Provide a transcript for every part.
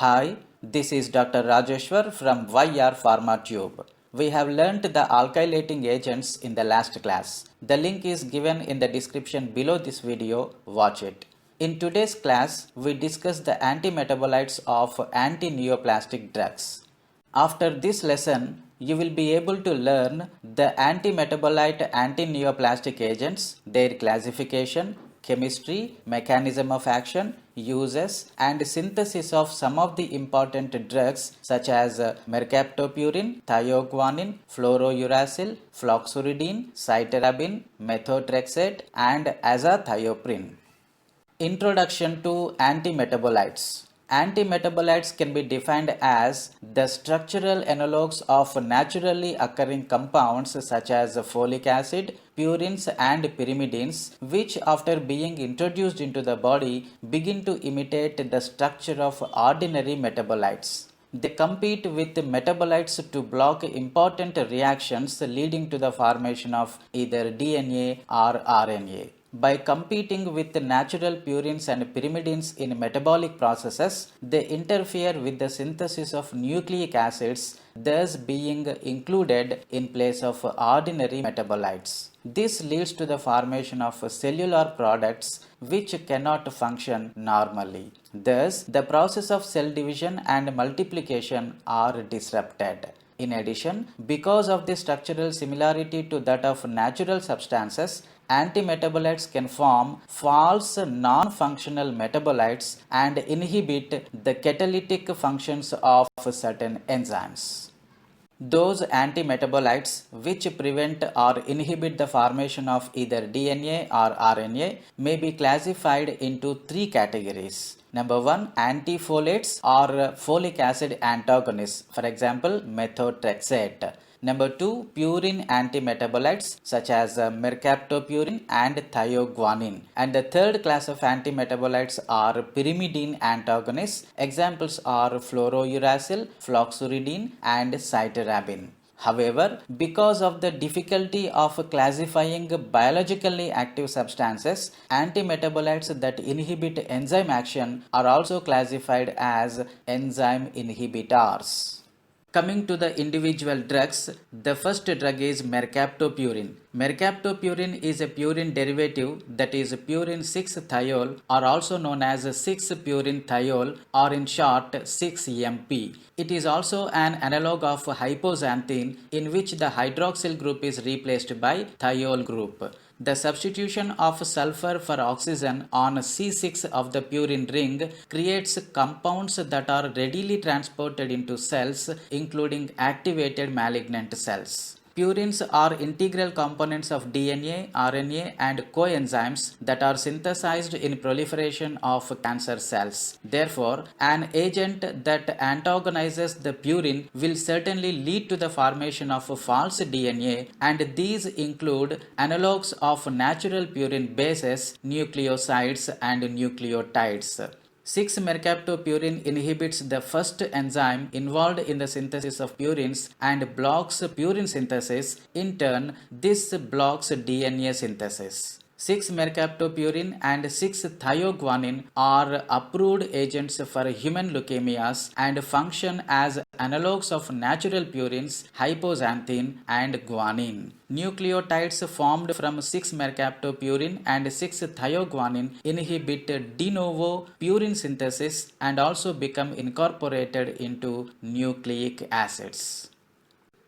Hi, this is Dr. Rajeshwar from YR PharmaTube. We have learnt the alkylating agents in the last class. The link is given in the description below this video. Watch it. In today's class, we discuss the antimetabolites of anti-neoplastic drugs. After this lesson, you will be able to learn the antimetabolite anti-neoplastic agents, their classification, chemistry, mechanism of action, uses and synthesis of some of the important drugs such as mercaptopurine, thioguanine, fluorouracil, floxuridine, cytarabine, methotrexate and azathioprine. Introduction to antimetabolites. Antimetabolites can be defined as the structural analogues of naturally occurring compounds such as folic acid, purines and pyrimidines, which after being introduced into the body begin to imitate the structure of ordinary metabolites. They compete with metabolites to block important reactions leading to the formation of either DNA or RNA. By competing with natural purines and pyrimidines in metabolic processes, they interfere with the synthesis of nucleic acids, thus being included in place of ordinary metabolites. This leads to the formation of cellular products which cannot function normally. Thus, the process of cell division and multiplication are disrupted. In addition, because of the structural similarity to that of natural substances, antimetabolites can form false non-functional metabolites and inhibit the catalytic functions of certain enzymes. Those antimetabolites which prevent or inhibit the formation of either DNA or RNA may be classified into three categories. Number 1, antifolates or folic acid antagonists, for example, methotrexate. Number 2, purine antimetabolites such as mercaptopurine and thioguanine. And the third class of antimetabolites are pyrimidine antagonists. Examples are fluorouracil, floxuridine and cytarabine. However, because of the difficulty of classifying biologically active substances, antimetabolites that inhibit enzyme action are also classified as enzyme inhibitors. Coming to the individual drugs, the first drug is mercaptopurine. Mercaptopurine is a purine derivative that is purine 6-thiol or also known as 6-purine thiol or in short 6-MP. It is also an analog of hypoxanthine in which the hydroxyl group is replaced by thiol group. The substitution of sulfur for oxygen on C6 of the purine ring creates compounds that are readily transported into cells, including activated malignant cells. Purines are integral components of DNA, RNA and coenzymes that are synthesized in proliferation of cancer cells. Therefore, an agent that antagonizes the purine will certainly lead to the formation of false DNA, and these include analogues of natural purine bases, nucleosides and nucleotides. 6-mercaptopurine inhibits the first enzyme involved in the synthesis of purines and blocks purine synthesis. In turn, this blocks DNA synthesis. 6-mercaptopurine and 6-thioguanine are approved agents for human leukemias and function as analogues of natural purines, hypoxanthine and guanine. Nucleotides formed from 6-mercaptopurine and 6-thioguanine inhibit de novo purine synthesis and also become incorporated into nucleic acids.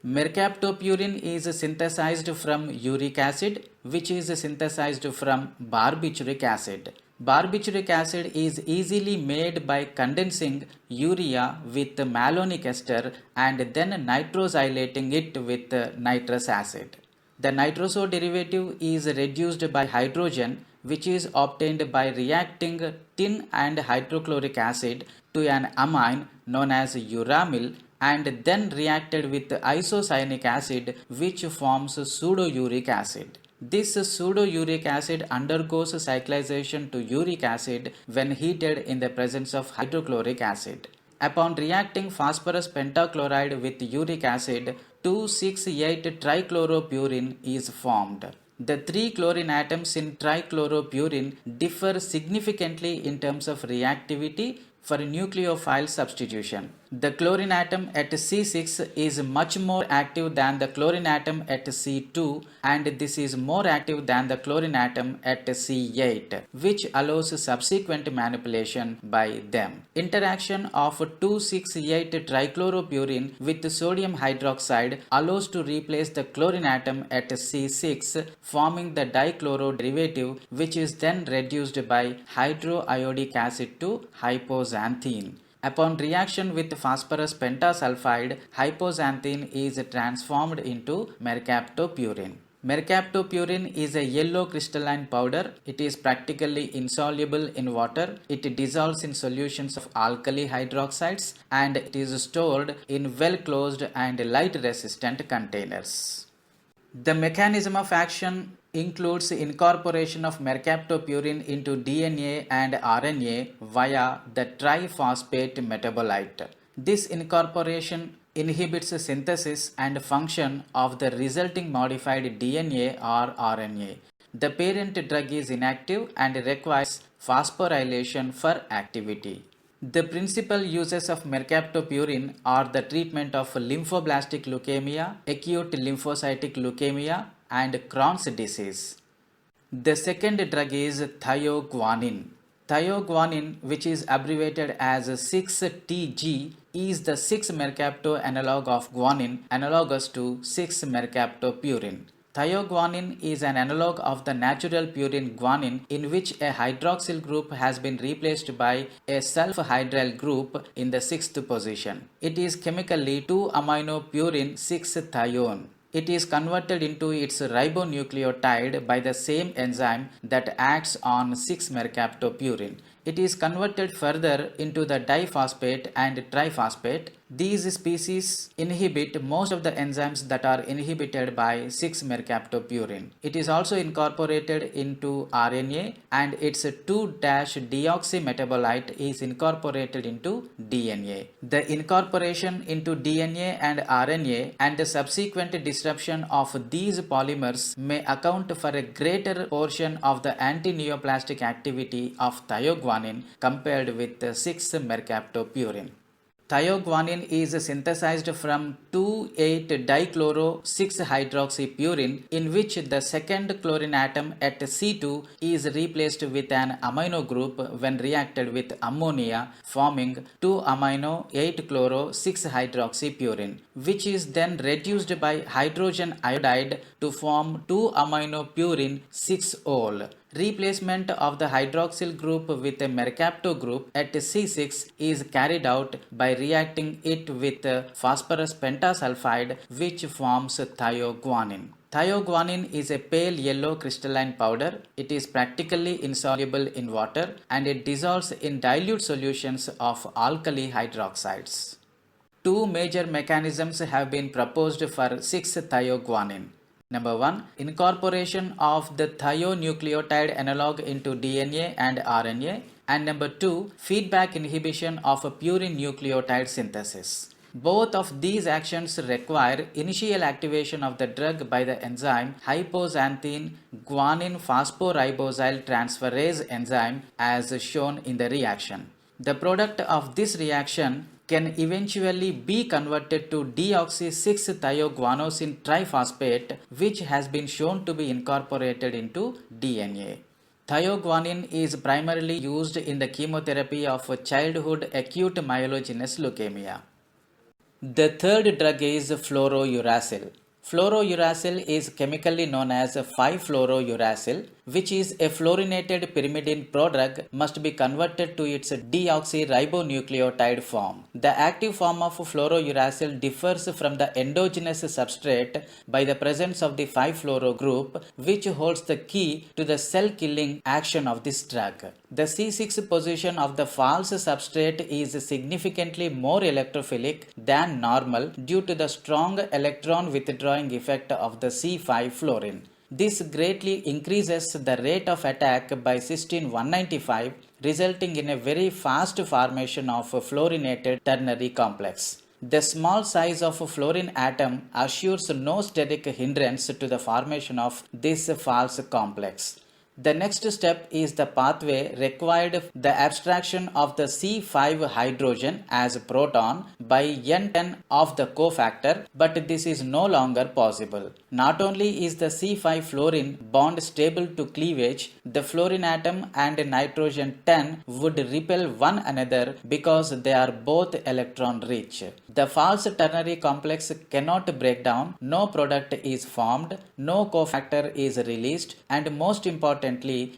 Mercaptopurine is synthesized from uric acid, which is synthesized from barbituric acid. Barbituric acid is easily made by condensing urea with malonic ester and then nitrosylating it with nitrous acid. The nitroso derivative is reduced by hydrogen, which is obtained by reacting tin and hydrochloric acid to an amine known as uramyl and then reacted with isocyanic acid, which forms pseudouric acid. This pseudouric acid undergoes cyclization to uric acid when heated in the presence of hydrochloric acid. Upon reacting phosphorus pentachloride with uric acid, 2,6,8-trichloropurine is formed. The three chlorine atoms in trichloropurine differ significantly in terms of reactivity, for nucleophile substitution. The chlorine atom at C6 is much more active than the chlorine atom at C2, and this is more active than the chlorine atom at C8, which allows subsequent manipulation by them. Interaction of 2,6,8 trichloropurine with sodium hydroxide allows to replace the chlorine atom at C6, forming the dichloro derivative, which is then reduced by hydroiodic acid to hypoxanthine. Upon reaction with phosphorus pentasulfide, hypoxanthine is transformed into mercaptopurine. Mercaptopurine is a yellow crystalline powder. It is practically insoluble in water. It dissolves in solutions of alkali hydroxides, and it is stored in well closed and light resistant containers. The mechanism of action includes incorporation of mercaptopurine into DNA and RNA via the triphosphate metabolite. This incorporation inhibits synthesis and function of the resulting modified DNA or RNA. The parent drug is inactive and requires phosphorylation for activity. The principal uses of mercaptopurine are the treatment of lymphoblastic leukemia, acute lymphocytic leukemia, and Crohn's disease. The second drug is thioguanine. Thioguanine, which is abbreviated as 6-TG, is the 6-mercapto analog of guanine, analogous to 6-mercaptopurine. Thioguanine is an analog of the natural purine guanine, in which a hydroxyl group has been replaced by a sulfhydryl group in the 6th position. It is chemically 2-aminopurine 6-thione. It is converted into its ribonucleotide by the same enzyme that acts on 6-mercaptopurine. It is converted further into the diphosphate and triphosphate. These species inhibit most of the enzymes that are inhibited by 6-mercaptopurine. It is also incorporated into RNA, and its 2-deoxy metabolite is incorporated into DNA. The incorporation into DNA and RNA and the subsequent disruption of these polymers may account for a greater portion of the anti-neoplastic activity of thioguanine compared with 6-mercaptopurine. Thioguanine is synthesized from 2,8-dichloro-6-hydroxypurine, in which the second chlorine atom at C2 is replaced with an amino group when reacted with ammonia, forming 2-amino-8-chloro-6-hydroxypurine, which is then reduced by hydrogen iodide to form 2-aminopurine 6-ol. Replacement of the hydroxyl group with a mercapto group at C6 is carried out by reacting it with phosphorus pentasulfide, which forms thioguanine. Thioguanine is a pale yellow crystalline powder. It is practically insoluble in water, and it dissolves in dilute solutions of alkali hydroxides. Two major mechanisms have been proposed for 6-thioguanine. Number 1. Incorporation of the thionucleotide analog into DNA and RNA. And number 2. Feedback inhibition of a purine nucleotide synthesis. Both of these actions require initial activation of the drug by the enzyme hypoxanthine guanine phosphoribosyl transferase enzyme, as shown in the reaction. The product of this reaction can eventually be converted to deoxy-6-thioguanosine triphosphate, which has been shown to be incorporated into DNA. Thioguanine is primarily used in the chemotherapy of childhood acute myelogenous leukemia. The third drug is fluorouracil. Fluorouracil is chemically known as 5-fluorouracil, which is a fluorinated pyrimidine prodrug must be converted to its deoxyribonucleotide form. The active form of fluorouracil differs from the endogenous substrate by the presence of the 5-fluoro group, which holds the key to the cell-killing action of this drug. The C6 position of the false substrate is significantly more electrophilic than normal due to the strong electron withdrawing effect of the C5 fluorine. This greatly increases the rate of attack by cysteine 195, resulting in a very fast formation of fluorinated ternary complex. The small size of a fluorine atom assures no steric hindrance to the formation of this false complex. The next step is the pathway required the abstraction of the C5 hydrogen as proton by N10 of the cofactor, but this is no longer possible. Not only is the C5 fluorine bond stable to cleavage, the fluorine atom and nitrogen 10 would repel one another because they are both electron rich. The false ternary complex cannot break down, no product is formed, no cofactor is released, and most importantly,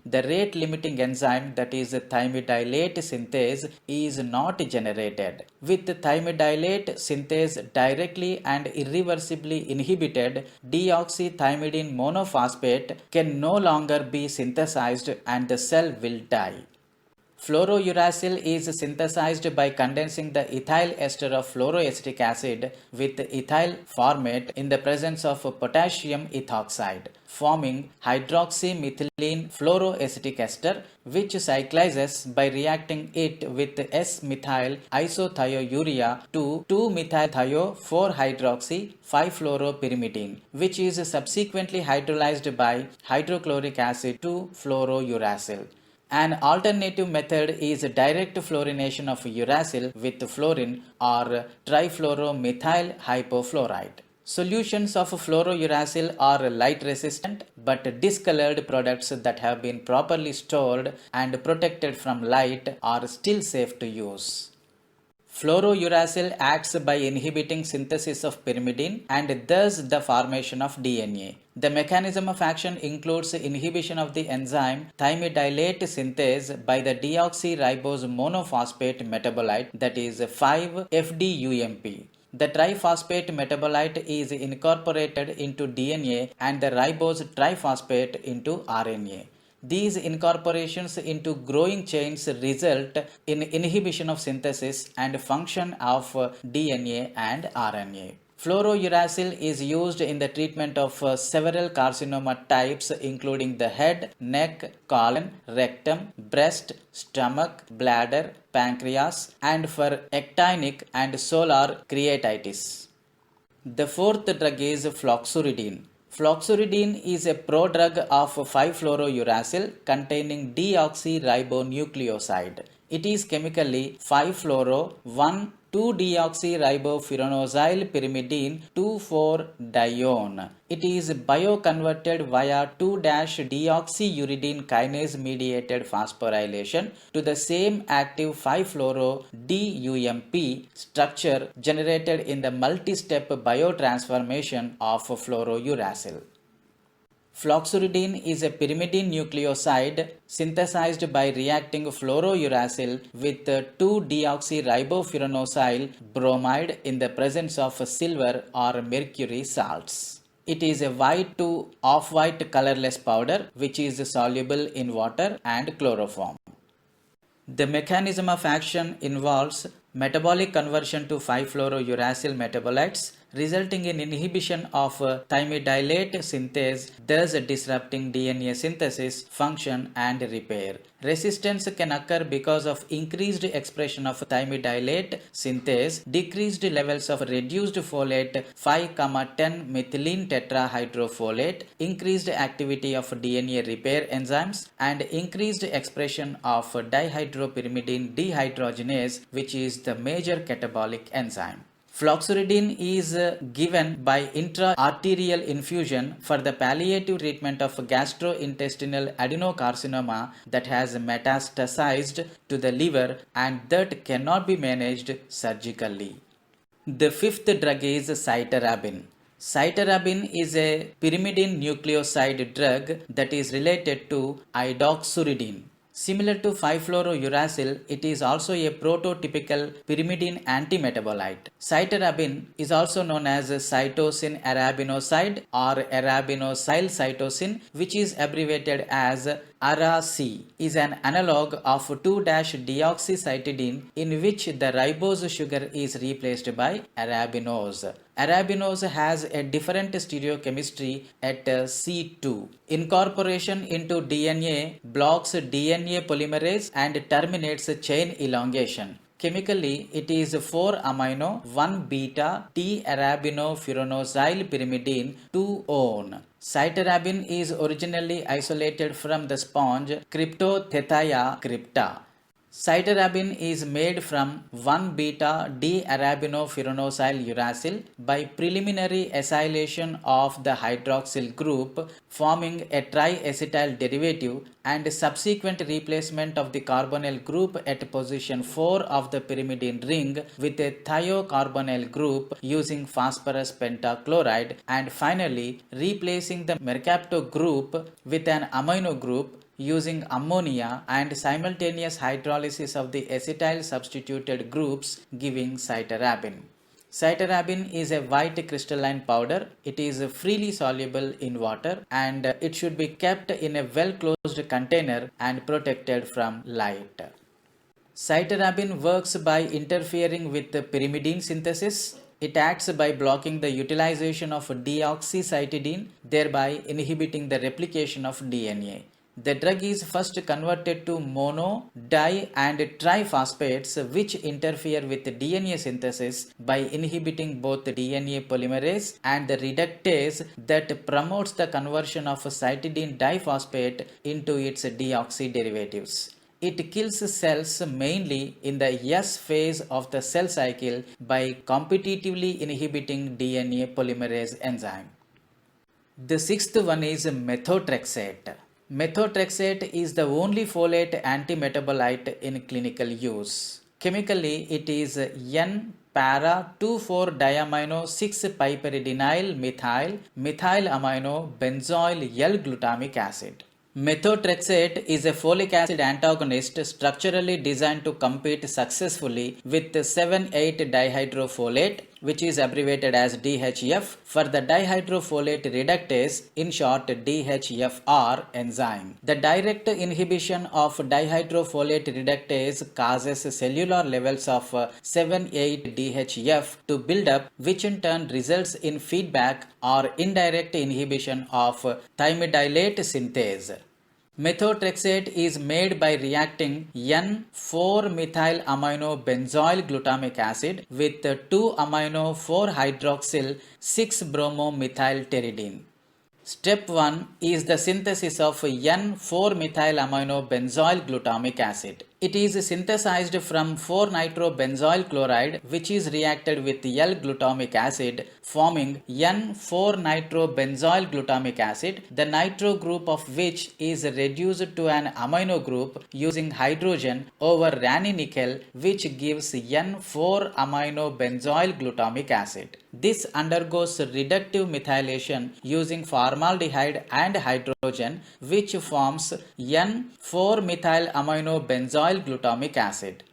the rate limiting enzyme, that is thymidylate synthase, is not generated. With thymidylate synthase directly and irreversibly inhibited, deoxythymidine monophosphate can no longer be synthesized and the cell will die. Fluorouracil is synthesized by condensing the ethyl ester of fluoroacetic acid with ethyl formate in the presence of potassium ethoxide, forming hydroxymethylene fluoroacetic ester, which cyclizes by reacting it with S-methyl isothiourea to 2-methyl-thio-4-hydroxy 5-fluoropyrimidine, which is subsequently hydrolyzed by hydrochloric acid to fluorouracil. An alternative method is direct fluorination of uracil with fluorine or trifluoromethyl hypofluorite. Solutions of fluorouracil are light resistant but discolored products that have been properly stored and protected from light are still safe to use. Fluorouracil acts by inhibiting synthesis of pyrimidine and thus the formation of DNA. The mechanism of action includes inhibition of the enzyme thymidylate synthase by the deoxyribose monophosphate metabolite, that is 5-FDUMP. The triphosphate metabolite is incorporated into DNA and the ribose triphosphate into RNA. These incorporations into growing chains result in inhibition of synthesis and function of DNA and RNA. Fluorouracil is used in the treatment of several carcinoma types including the head, neck, colon, rectum, breast, stomach, bladder, pancreas, and for actinic and solar creatitis. The fourth drug is floxuridine. Floxuridine is a prodrug of 5-fluorouracil containing deoxyribonucleoside. It is chemically 5-fluoro-1,2-deoxyribofuranozyle pyrimidine 2,4-dione. It is bioconverted via 2-deoxyuridine kinase mediated phosphorylation to the same active 5-fluoro-DUMP structure generated in the multi-step biotransformation of fluorouracil. Floxuridine is a pyrimidine nucleoside synthesized by reacting fluorouracil with 2-deoxyribofuranozyle bromide in the presence of silver or mercury salts. It is a white to off-white colorless powder which is soluble in water and chloroform. The mechanism of action involves metabolic conversion to 5-fluorouracil metabolites, resulting in inhibition of thymidylate synthase, thus disrupting DNA synthesis, function, and repair. Resistance can occur because of increased expression of thymidylate synthase, decreased levels of reduced folate 5,10 methylene tetrahydrofolate, increased activity of DNA repair enzymes, and increased expression of dihydropyrimidine dehydrogenase, which is the major catabolic enzyme. Floxuridine is given by intra-arterial infusion for the palliative treatment of gastrointestinal adenocarcinoma that has metastasized to the liver and that cannot be managed surgically. The fifth drug is cytarabine. Cytarabine is a pyrimidine nucleoside drug that is related to idoxuridine. Similar to 5-fluorouracil, it is also a prototypical pyrimidine antimetabolite. Cytarabine is also known as cytosine arabinoside or arabinosyl cytosine, which is abbreviated as ARA-C, is an analog of 2-deoxycytidine in which the ribose sugar is replaced by arabinose. Arabinose has a different stereochemistry at C2. Incorporation into DNA blocks DNA polymerase and terminates chain elongation. Chemically, it is 4-amino 1-beta T-arabinopyranosyl pyrimidine 2-one. Cytarabine is originally isolated from the sponge Cryptothecaya crypta. Cytarabine is made from 1-beta D-arabinopyranosyl uracil by preliminary acylation of the hydroxyl group, forming a triacetyl derivative, and subsequent replacement of the carbonyl group at position 4 of the pyrimidine ring with a thiocarbonyl group using phosphorus pentachloride, and finally replacing the mercapto group with an amino group using ammonia and simultaneous hydrolysis of the acetyl substituted groups giving cytarabine. Cytarabine is a white crystalline powder. It is freely soluble in water and it should be kept in a well closed container and protected from light. Cytarabine works by interfering with the pyrimidine synthesis. It acts by blocking the utilization of deoxycytidine, thereby inhibiting the replication of DNA. The drug is first converted to mono, di and triphosphates which interfere with DNA synthesis by inhibiting both the DNA polymerase and the reductase that promotes the conversion of cytidine diphosphate into its deoxy derivatives. It kills cells mainly in the S phase of the cell cycle by competitively inhibiting DNA polymerase enzyme. The sixth one is methotrexate. Methotrexate is the only folate antimetabolite in clinical use. Chemically, it is N-para-2,4-diamino 6-piperidinial methyl amino benzoyl L-glutamic acid. Methotrexate is a folic acid antagonist structurally designed to compete successfully with 7,8-dihydrofolate, which is abbreviated as DHF, for the dihydrofolate reductase, in short DHFR enzyme. The direct inhibition of dihydrofolate reductase causes cellular levels of 7,8-DHF to build up, which in turn results in feedback or indirect inhibition of thymidylate synthase. Methotrexate is made by reacting N,4-methylamino benzoyl glutamic acid with 2-amino 4-hydroxyl 6-bromomethylpteridine. Step 1 is the synthesis of N,4-methylamino benzoyl glutamic acid. It is synthesized from 4-nitrobenzoyl chloride, which is reacted with L-glutamic acid, forming N,4-nitrobenzoyl glutamic acid, the nitro group of which is reduced to an amino group using hydrogen over ranitidine, which gives N,4-amino benzoyl glutamic acid. This undergoes reductive methylation using formaldehyde and hydrogen, which forms N,4-methylamino benzoyl glutamic acid.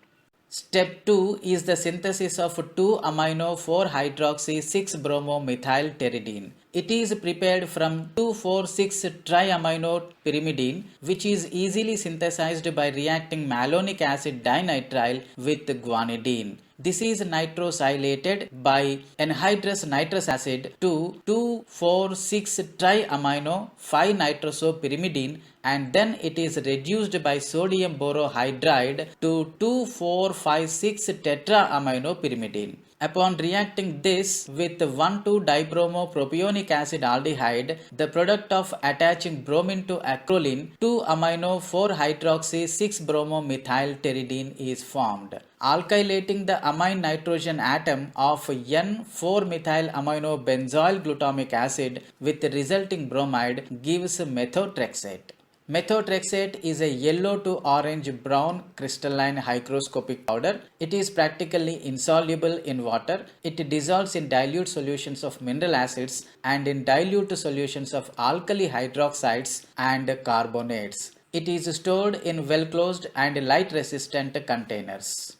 Step 2 is the synthesis of 2-amino 4-hydroxy 6-bromomethylpteridine. It is prepared from 2,4,6-triamino pyrimidine, which is easily synthesized by reacting malonic acid dinitrile with guanidine. This is nitrosylated by anhydrous nitrous acid to 2,4,6-triamino 5-nitrosopyrimidine, and then it is reduced by sodium borohydride to 2,4,5,6-tetraamino-pyrimidine. Upon reacting this with 1,2-dibromopropionic acid aldehyde, the product of attaching bromine to acrolein, 2-amino 4-hydroxy 6-bromomethylpteridine is formed. Alkylating the amine nitrogen atom of N,4-methylamino benzoyl glutamic acid with the resulting bromide gives methotrexate. Methotrexate is a yellow to orange brown crystalline hygroscopic powder. It is practically insoluble in water. It dissolves in dilute solutions of mineral acids and in dilute solutions of alkali hydroxides and carbonates. It is stored in well closed and light resistant containers.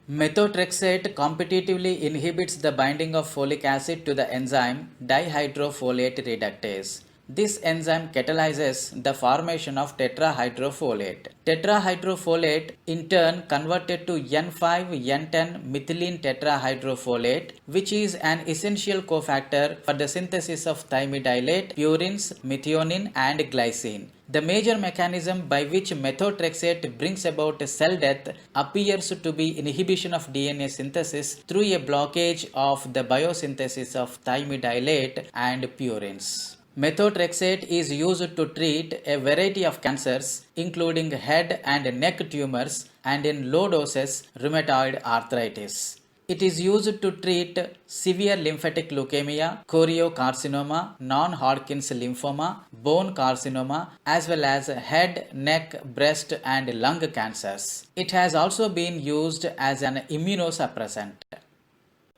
Methotrexate competitively inhibits the binding of folic acid to the enzyme dihydrofolate reductase. This enzyme catalyzes the formation of tetrahydrofolate. Tetrahydrofolate in turn converted to N5-N10 methylene tetrahydrofolate, which is an essential cofactor for the synthesis of thymidylate, purines, methionine and glycine. The major mechanism by which methotrexate brings about cell death appears to be inhibition of DNA synthesis through a blockage of the biosynthesis of thymidylate and purines. Methotrexate is used to treat a variety of cancers, including head and neck tumors, and in low doses, rheumatoid arthritis. It is used to treat severe lymphatic leukemia, choriocarcinoma, non-Hodgkin's lymphoma, bone carcinoma, as well as head, neck, breast, and lung cancers. It has also been used as an immunosuppressant.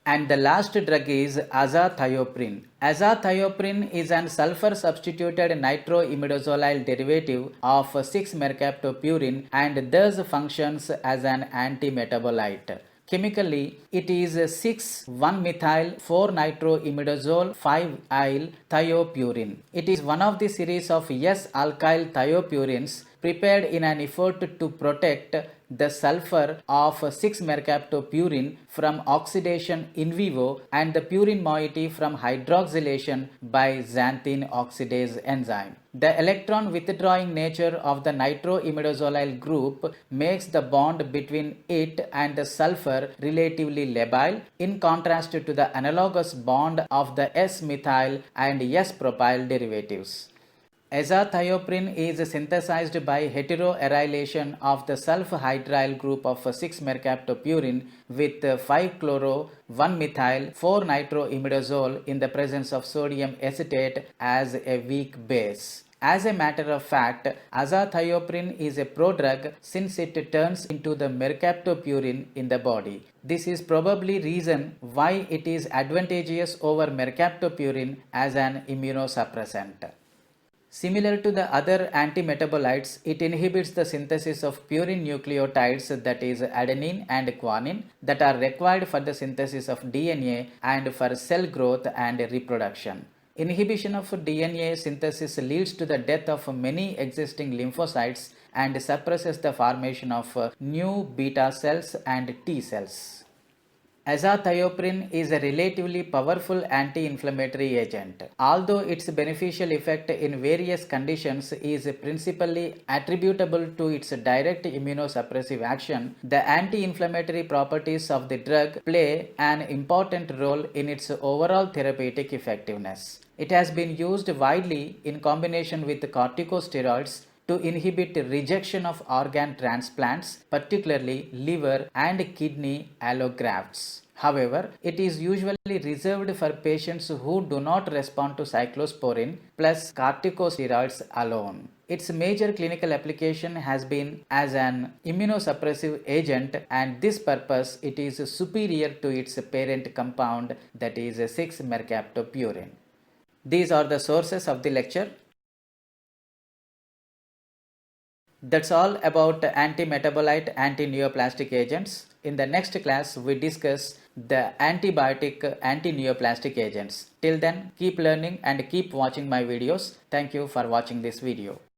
And the last drug is azathioprine. Azathioprine is an sulfur-substituted nitroimidazolide derivative of 6-mercaptopurine and thus functions as an antimetabolite. Chemically, it is 6,1-methyl-4-nitroimidazole 5-allyl thiopurine. It is one of the series of S-alkyl thiopurines prepared in an effort to protect the sulfur of 6-mercaptopurine from oxidation in vivo and the purine moiety from hydroxylation by xanthine oxidase enzyme. The electron withdrawing nature of the nitroimidazolide group makes the bond between it and the sulfur relatively labile, in contrast to the analogous bond of the S-methyl and S-propyl derivatives. Azathioprine is synthesized by heteroarylation of the sulf-hydryl group of 6-mercaptopurine with 5-chloro-1-methyl-4-nitroimidazole in the presence of sodium acetate as a weak base. As a matter of fact, azathioprine is a prodrug since it turns into the mercaptopurine in the body. This is probably reason why it is advantageous over mercaptopurine as an immunosuppressant. Similar to the other antimetabolites, it inhibits the synthesis of purine nucleotides, that is adenine and guanine, that are required for the synthesis of DNA and for cell growth and reproduction. Inhibition of DNA synthesis leads to the death of many existing lymphocytes and suppresses the formation of new beta cells and T cells. Azathioprine is a relatively powerful anti-inflammatory agent. Although its beneficial effect in various conditions is principally attributable to its direct immunosuppressive action, the anti-inflammatory properties of the drug play an important role in its overall therapeutic effectiveness. It has been used widely in combination with corticosteroids to inhibit rejection of organ transplants, particularly liver and kidney allografts. However, it is usually reserved for patients who do not respond to cyclosporine plus corticosteroids alone. Its major clinical application has been as an immunosuppressive agent, and this purpose it is superior to its parent compound, that is 6-mercaptopurine. These are the sources of the lecture. That's all about anti-metabolite, anti-neoplastic agents. In the next class, we discuss the antibiotic anti-neoplastic agents. Till then, keep learning and keep watching my videos. Thank you for watching this video.